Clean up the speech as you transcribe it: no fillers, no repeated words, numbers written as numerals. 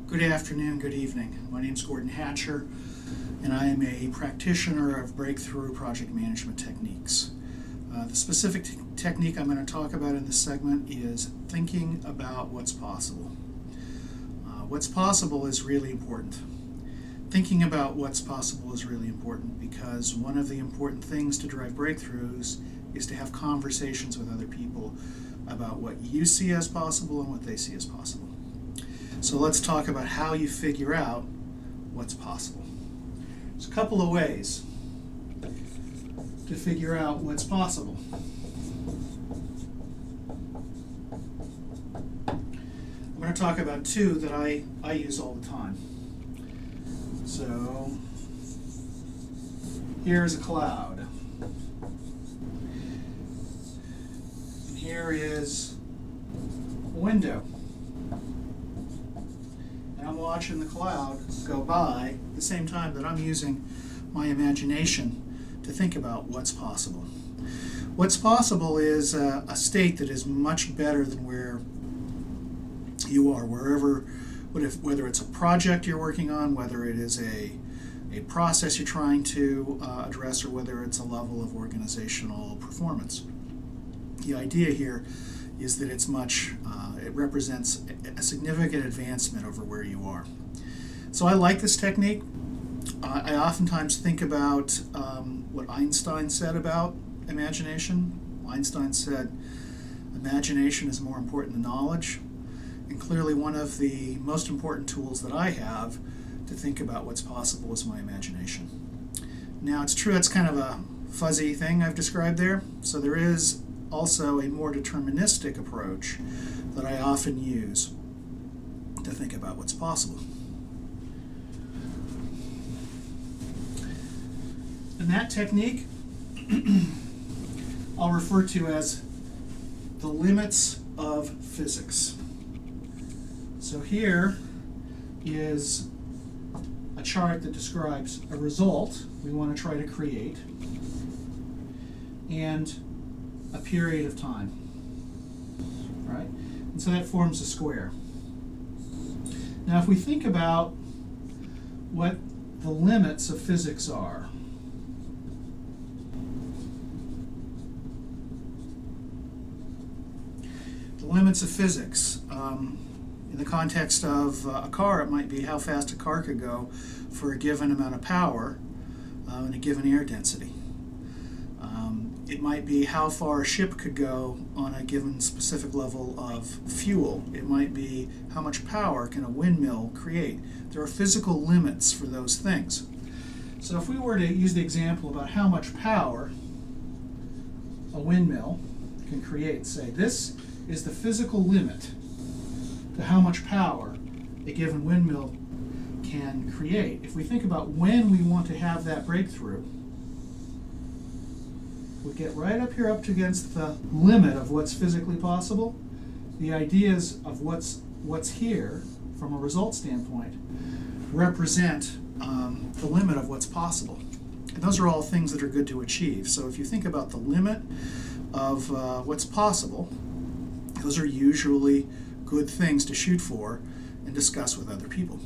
Good afternoon, good evening. My name is Gordon Hatcher, and I am a practitioner of breakthrough project management techniques. The specific technique I'm going to talk about in this segment is thinking about what's possible. What's possible is really important. Thinking about what's possible is really important because one of the important things to drive breakthroughs is to have conversations with other people about what you see as possible and what they see as possible. So let's talk about how you figure out what's possible. There's a couple of ways to figure out what's possible. I'm going to talk about two that I use all the time. So here's a cloud. And here is a window. And I'm watching the cloud go by at the same time that I'm using my imagination to think about what's possible. What's possible is a state that is much better than where you are, whether it's a project you're working on, whether it is a process you're trying to address, or whether it's a level of organizational performance. The idea here is that it represents a significant advancement over where you are. So I like this technique. I oftentimes think about what Einstein said about imagination. Einstein said, imagination is more important than knowledge. And clearly one of the most important tools that I have to think about what's possible is my imagination. Now it's true, it's kind of a fuzzy thing I've described there. So there is also a more deterministic approach that I often use to think about what's possible. And that technique I'll refer to as the limits of physics. So here is a chart that describes a result we want to try to create and a period of time, right? And so that forms a square. Now if we think about what the limits of physics are, the limits of physics, in the context of a car, it might be how fast a car could go for a given amount of power and a given air density. It might be how far a ship could go on a given specific level of fuel. It might be how much power can a windmill create. There are physical limits for those things. So if we were to use the example about how much power a windmill can create, say this is the physical limit to how much power a given windmill can create. If we think about when we want to have that breakthrough, we get right up here up against the limit of what's physically possible. The ideas of what's here from a result standpoint represent the limit of what's possible. And those are all things that are good to achieve. So if you think about the limit of what's possible, those are usually good things to shoot for and discuss with other people.